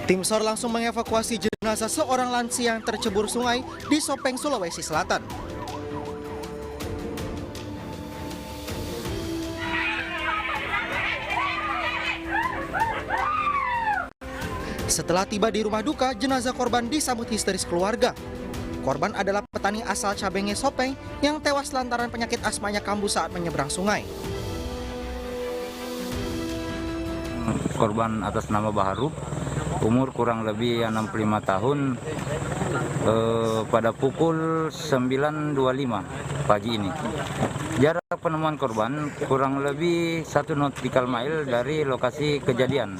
Tim SAR langsung mengevakuasi jenazah seorang lansia yang tercebur sungai di Sopeng, Sulawesi Selatan. Setelah tiba di rumah duka, jenazah korban disambut histeris keluarga. Korban adalah petani asal Cabenge, Sopeng yang tewas lantaran penyakit asmanya kambuh saat menyeberang sungai. Korban atas nama Baharuf, umur kurang lebih 65 tahun, pada pukul 9.25 pagi ini. Jarak penemuan korban kurang lebih 1 nautical mile dari lokasi kejadian.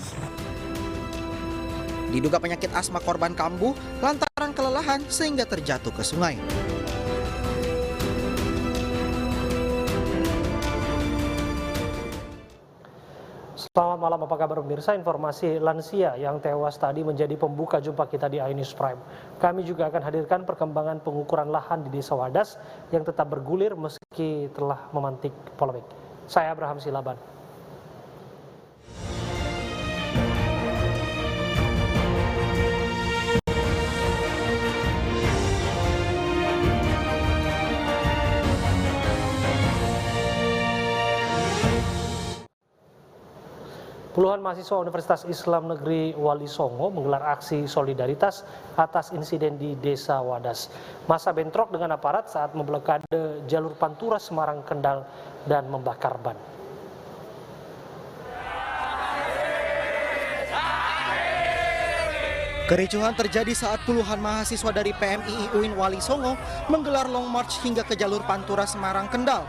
Diduga penyakit asma korban kambuh lantaran kelelahan sehingga terjatuh ke sungai. Selamat malam, apa kabar pemirsa? Informasi lansia yang tewas tadi menjadi pembuka jumpa kita di iNews Prime. Kami juga akan hadirkan perkembangan pengukuran lahan di Desa Wadas yang tetap bergulir meski telah memantik polemik. Saya Abraham Silaban. Puluhan mahasiswa Universitas Islam Negeri Wali Songo menggelar aksi solidaritas atas insiden di Desa Wadas. Massa bentrok dengan aparat saat memblokade jalur Pantura Semarang Kendal dan membakar ban. Kericuhan terjadi saat puluhan mahasiswa dari PMII UIN Wali Songo menggelar long march hingga ke jalur Pantura Semarang Kendal.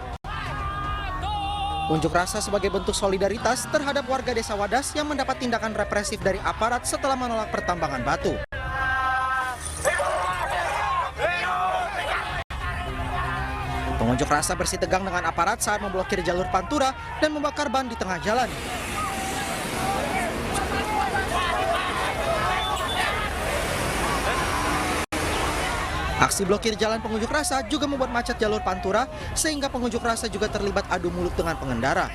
Unjuk rasa sebagai bentuk solidaritas terhadap warga Desa Wadas yang mendapat tindakan represif dari aparat setelah menolak pertambangan batu. Pengunjuk rasa bersitegang dengan aparat saat memblokir jalur Pantura dan membakar ban di tengah jalan. Aksi blokir jalan pengunjuk rasa juga membuat macet jalur Pantura sehingga pengunjuk rasa juga terlibat adu mulut dengan pengendara.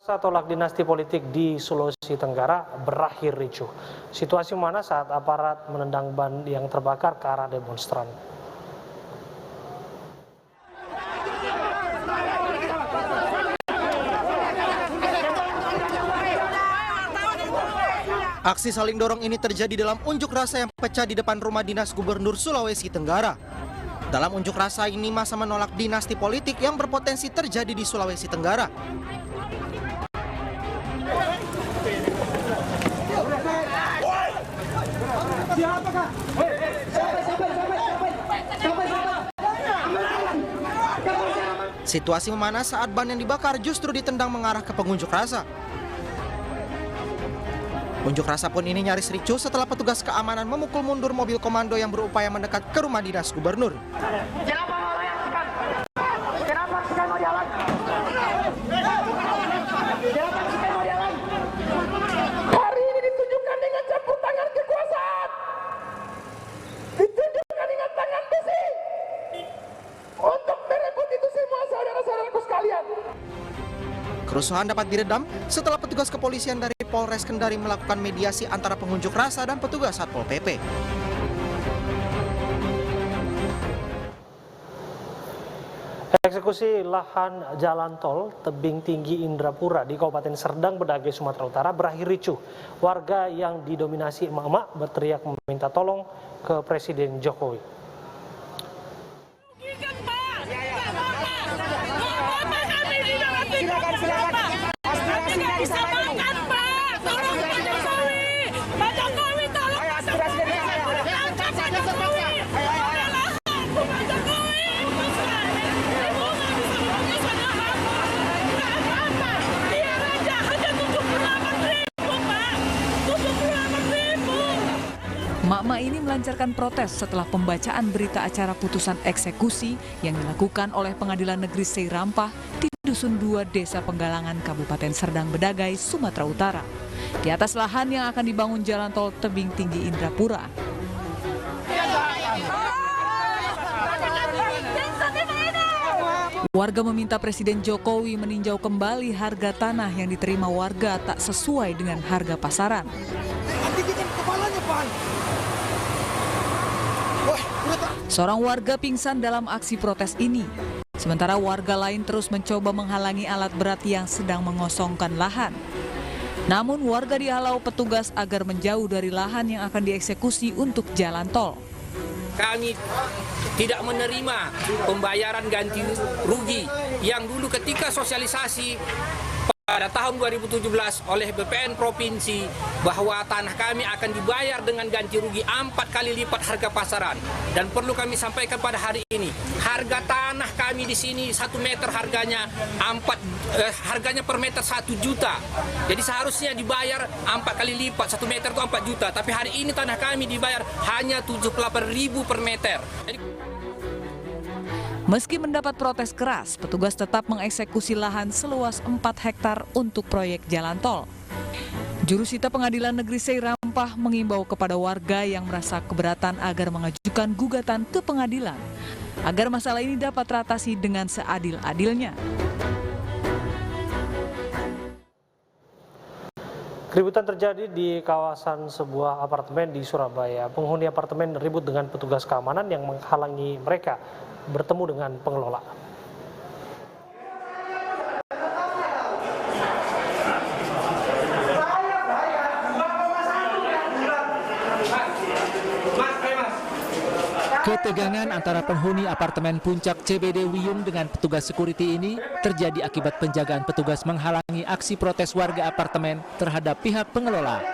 Tolak dinasti politik di Sulawesi Tenggara berakhir ricuh. Situasi mana saat aparat menendang ban yang terbakar ke arah demonstran. Aksi saling dorong ini terjadi dalam unjuk rasa yang pecah di depan rumah dinas Gubernur Sulawesi Tenggara. Dalam unjuk rasa ini, massa menolak dinasti politik yang berpotensi terjadi di Sulawesi Tenggara. Situasi memanas saat ban yang dibakar justru ditendang mengarah ke pengunjuk rasa. Unjuk rasa pun ini nyaris ricuh setelah petugas keamanan memukul mundur mobil komando yang berupaya mendekat ke rumah dinas gubernur. Hari ini ditunjukkan dengan campur tangan kekuasaan, ditunjukkan dengan tangan besi untuk merebut itu semua saudara-saudaraku sekalian. Kerusuhan dapat diredam setelah petugas kepolisian dari Polres Kendari melakukan mediasi antara pengunjuk rasa dan petugas Satpol PP. Eksekusi lahan jalan tol Tebing Tinggi Indrapura di Kabupaten Serdang Bedagai, Sumatera Utara berakhir ricuh. Warga yang didominasi emak-emak berteriak meminta tolong ke Presiden Jokowi. Emak-emak ini melancarkan protes setelah pembacaan berita acara putusan eksekusi yang dilakukan oleh Pengadilan Negeri Seirampah di Dusun 2 Desa Penggalangan, Kabupaten Serdang Bedagai, Sumatera Utara, di atas lahan yang akan dibangun jalan tol Tebing Tinggi Indrapura. Warga meminta Presiden Jokowi meninjau kembali harga tanah yang diterima warga tak sesuai dengan harga pasaran. Seorang warga pingsan dalam aksi protes ini. Sementara warga lain terus mencoba menghalangi alat berat yang sedang mengosongkan lahan. Namun warga dihalau petugas agar menjauh dari lahan yang akan dieksekusi untuk jalan tol. Kami tidak menerima pembayaran ganti rugi yang dulu ketika sosialisasi pada tahun 2017 oleh BPN Provinsi bahwa tanah kami akan dibayar dengan ganti rugi 4 kali lipat harga pasaran. Dan perlu kami sampaikan pada hari ini, harga tanah kami di sini 1 meter harganya per meter 1 juta. Jadi seharusnya dibayar 4 kali lipat, 1 meter itu 4 juta. Tapi hari ini tanah kami dibayar hanya 78.000 per meter. Meski mendapat protes keras, petugas tetap mengeksekusi lahan seluas 4 hektar untuk proyek jalan tol. Jurusita Pengadilan Negeri Seirampah mengimbau kepada warga yang merasa keberatan agar mengajukan gugatan ke pengadilan, agar masalah ini dapat teratasi dengan seadil-adilnya. Keributan terjadi di kawasan sebuah apartemen di Surabaya. Penghuni apartemen ribut dengan petugas keamanan yang menghalangi mereka bertemu dengan pengelola. Ketegangan antara penghuni apartemen Puncak CBD Wiyung dengan petugas security ini terjadi akibat penjagaan petugas menghalangi aksi protes warga apartemen terhadap pihak pengelola.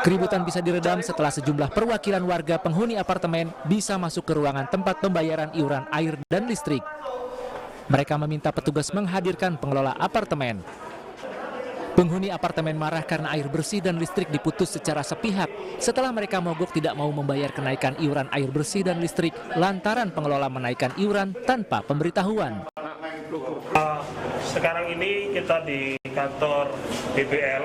Keributan bisa diredam setelah sejumlah perwakilan warga penghuni apartemen bisa masuk ke ruangan tempat pembayaran iuran air dan listrik. Mereka meminta petugas menghadirkan pengelola apartemen. Penghuni apartemen marah karena air bersih dan listrik diputus secara sepihak setelah mereka mogok tidak mau membayar kenaikan iuran air bersih dan listrik lantaran pengelola menaikkan iuran tanpa pemberitahuan. Sekarang ini kita di kantor BBL,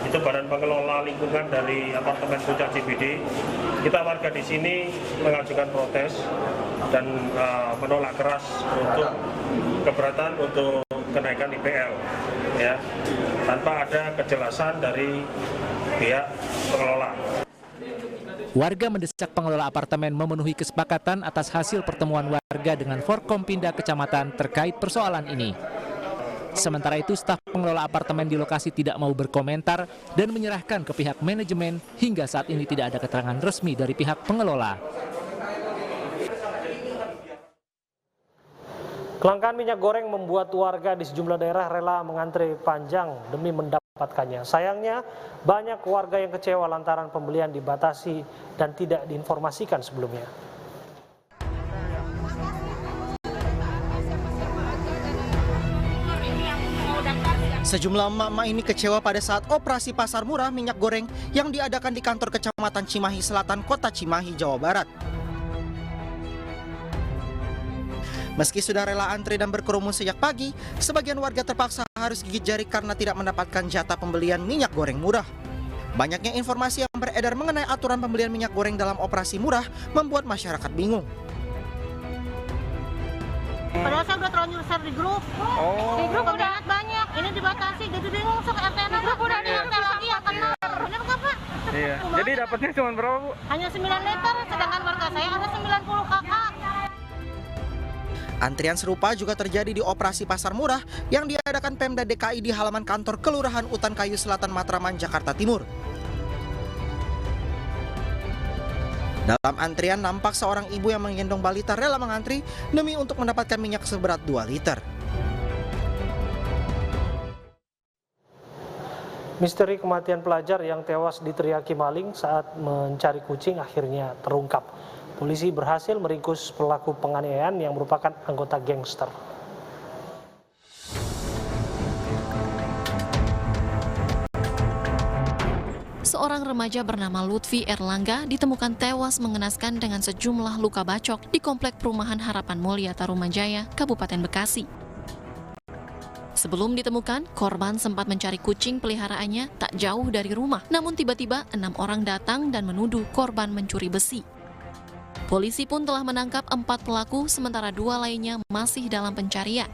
itu Badan Pengelola Lingkungan dari apartemen Puncak CBD. Kita warga di sini mengajukan protes dan menolak keras untuk keberatan untuk kenaikan IPL, ya, tanpa ada kejelasan dari pihak pengelola. Warga mendesak pengelola apartemen memenuhi kesepakatan atas hasil pertemuan warga dengan Forkompinda Kecamatan terkait persoalan ini. Sementara itu, staf pengelola apartemen di lokasi tidak mau berkomentar dan menyerahkan ke pihak manajemen. Hingga saat ini tidak ada keterangan resmi dari pihak pengelola. Kelangkaan minyak goreng membuat warga di sejumlah daerah rela mengantre panjang demi mendapatkannya. Sayangnya, banyak warga yang kecewa lantaran pembelian dibatasi dan tidak diinformasikan sebelumnya. Sejumlah emak-emak ini kecewa pada saat operasi pasar murah minyak goreng yang diadakan di kantor Kecamatan Cimahi Selatan, Kota Cimahi, Jawa Barat. Meski sudah rela antri dan berkerumun sejak pagi, sebagian warga terpaksa harus gigit jari karena tidak mendapatkan jatah pembelian minyak goreng murah. Banyaknya informasi yang beredar mengenai aturan pembelian minyak goreng dalam operasi murah membuat masyarakat bingung. Padahal saya udah terlanjur share di grup. Di grup udah banyak. Ini dibatasi, jadi bingung sok RT grup udah di RT lagi akan bener nggak Pak? Iya. Jadi dapatnya cuma berapa Bu? Hanya 9 liter, sedangkan warga saya ada 90 kakak. Antrian serupa juga terjadi di operasi pasar murah yang diadakan Pemda DKI di halaman kantor Kelurahan Utan Kayu Selatan, Matraman, Jakarta Timur. Dalam antrian nampak seorang ibu yang menggendong balita rela mengantri demi untuk mendapatkan minyak seberat 2 liter. Misteri kematian pelajar yang tewas diteriaki maling saat mencari kucing akhirnya terungkap. Polisi berhasil meringkus pelaku penganiayaan yang merupakan anggota gangster. Seorang remaja bernama Lutfi Erlangga ditemukan tewas mengenaskan dengan sejumlah luka bacok di Komplek Perumahan Harapan Mulia Tarumajaya, Kabupaten Bekasi. Sebelum ditemukan, korban sempat mencari kucing peliharaannya tak jauh dari rumah. Namun tiba-tiba 6 orang datang dan menuduh korban mencuri besi. Polisi pun telah menangkap 4 pelaku, sementara 2 lainnya masih dalam pencarian.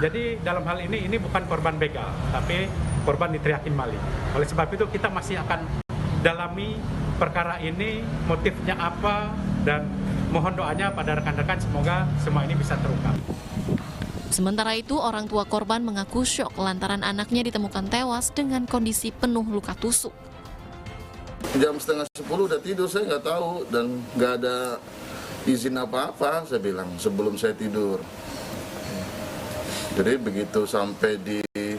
Jadi dalam hal ini bukan korban begal, tapi korban diteriakin maling. Oleh sebab itu kita masih akan dalami perkara ini, motifnya apa, dan mohon doanya pada rekan-rekan semoga semua ini bisa terungkap. Sementara itu, orang tua korban mengaku syok lantaran anaknya ditemukan tewas dengan kondisi penuh luka tusuk. Jam 9:30 udah tidur, saya nggak tahu dan nggak ada izin apa-apa, saya bilang sebelum saya tidur. Jadi begitu sampai di 3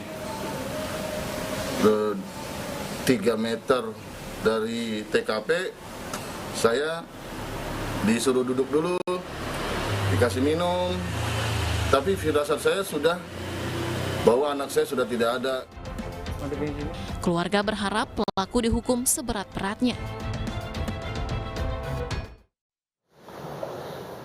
meter dari TKP, saya disuruh duduk dulu, dikasih minum, tapi firasat saya sudah bahwa anak saya sudah tidak ada. Keluarga berharap pelaku dihukum seberat-beratnya.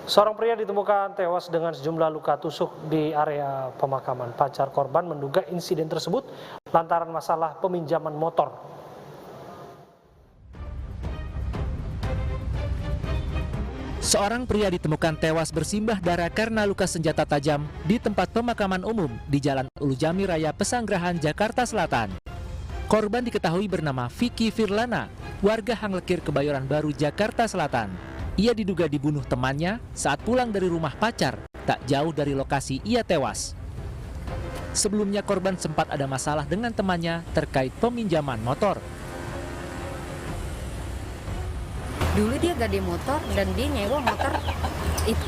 Seorang pria ditemukan tewas dengan sejumlah luka tusuk di area pemakaman. Pacar korban menduga insiden tersebut lantaran masalah peminjaman motor. Seorang pria ditemukan tewas bersimbah darah karena luka senjata tajam di tempat pemakaman umum di Jalan Ulu Jami Raya Pesanggerahan, Jakarta Selatan. Korban diketahui bernama Vicky Firlana, warga Hanglekir, Kebayoran Baru, Jakarta Selatan. Ia diduga dibunuh temannya saat pulang dari rumah pacar, tak jauh dari lokasi ia tewas. Sebelumnya korban sempat ada masalah dengan temannya terkait peminjaman motor. Dulu dia gade motor dan dia nyewa motor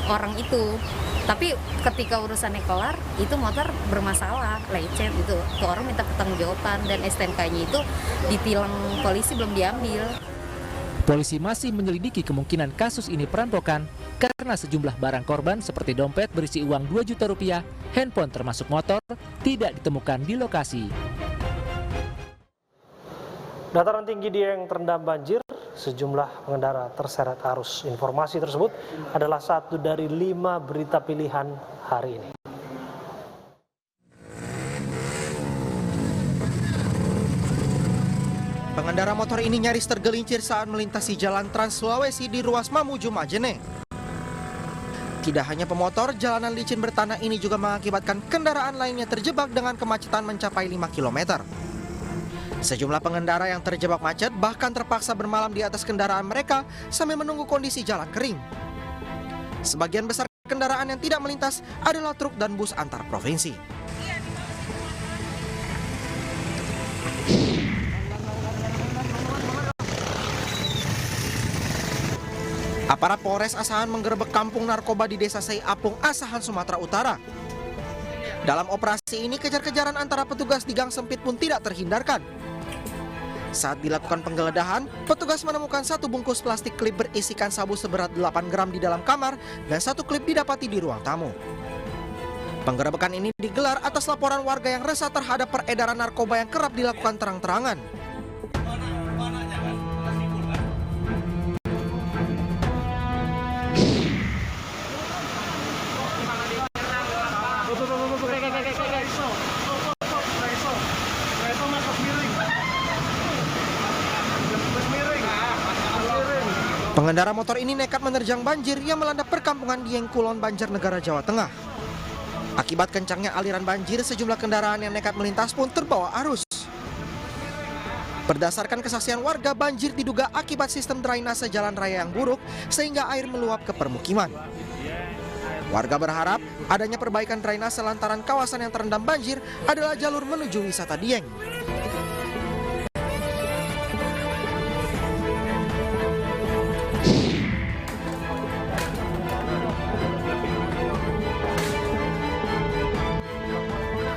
orang itu. Tapi ketika urusannya kelar, itu motor bermasalah, lecet itu. Tuh orang minta pertanggungjawaban dan STNK-nya itu ditilang polisi belum diambil. Polisi masih menyelidiki kemungkinan kasus ini perampokan karena sejumlah barang korban seperti dompet berisi uang 2 juta rupiah, handphone termasuk motor, tidak ditemukan di lokasi. Dataran tinggi Dieng terendam banjir, sejumlah pengendara terseret arus. Informasi tersebut adalah satu dari 5 berita pilihan hari ini. Pengendara motor ini nyaris tergelincir saat melintasi jalan Trans Sulawesi di ruas Mamuju Majene. Tidak hanya pemotor, jalanan licin bertanah ini juga mengakibatkan kendaraan lainnya terjebak dengan kemacetan mencapai 5 km. Sejumlah pengendara yang terjebak macet bahkan terpaksa bermalam di atas kendaraan mereka sambil menunggu kondisi jalan kering. Sebagian besar kendaraan yang tidak melintas adalah truk dan bus antar provinsi. Aparat Polres Asahan menggerebek kampung narkoba di Desa Sei Apung, Asahan, Sumatera Utara. Dalam operasi ini, kejar-kejaran antara petugas di gang sempit pun tidak terhindarkan. Saat dilakukan penggeledahan, petugas menemukan 1 bungkus plastik klip berisikan sabu seberat 8 gram di dalam kamar dan 1 klip didapati di ruang tamu. Penggerebekan ini digelar atas laporan warga yang resah terhadap peredaran narkoba yang kerap dilakukan terang-terangan. Pengendara motor ini nekat menerjang banjir yang melanda perkampungan Dieng Kulon, Banjarnegara, Jawa Tengah. Akibat kencangnya aliran banjir, sejumlah kendaraan yang nekat melintas pun terbawa arus. Berdasarkan kesaksian warga, banjir diduga akibat sistem drainase jalan raya yang buruk sehingga air meluap ke permukiman. Warga berharap adanya perbaikan drainase lantaran kawasan yang terendam banjir adalah jalur menuju wisata Dieng.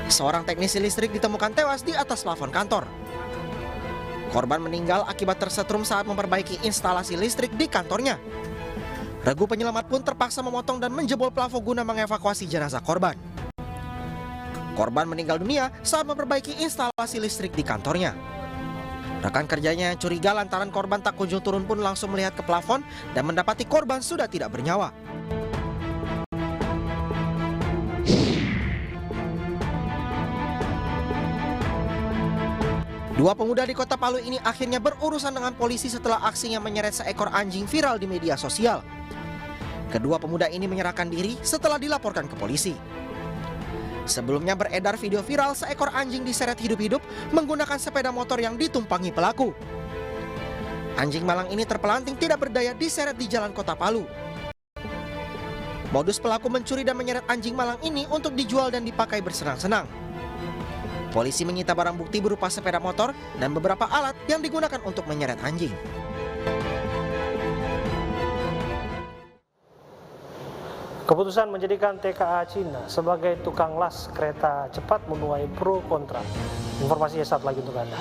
Seorang teknisi listrik ditemukan tewas di atas plafon kantor. Korban meninggal akibat tersetrum saat memperbaiki instalasi listrik di kantornya. Regu penyelamat pun terpaksa memotong dan menjebol plafon guna mengevakuasi jenazah korban. Korban meninggal dunia saat memperbaiki instalasi listrik di kantornya. Rekan kerjanya yang curiga lantaran korban tak kunjung turun pun langsung melihat ke plafon dan mendapati korban sudah tidak bernyawa. Dua pemuda di Kota Palu ini akhirnya berurusan dengan polisi setelah aksinya menyeret seekor anjing viral di media sosial. Kedua pemuda ini menyerahkan diri setelah dilaporkan ke polisi. Sebelumnya beredar video viral seekor anjing diseret hidup-hidup menggunakan sepeda motor yang ditumpangi pelaku. Anjing malang ini terpelanting tidak berdaya diseret di jalan Kota Palu. Modus pelaku mencuri dan menyeret anjing malang ini untuk dijual dan dipakai bersenang-senang. Polisi menyita barang bukti berupa sepeda motor dan beberapa alat yang digunakan untuk menyeret anjing. Keputusan menjadikan TKA Cina sebagai tukang las kereta cepat menuai pro kontra. Informasinya saat lagi untuk Anda.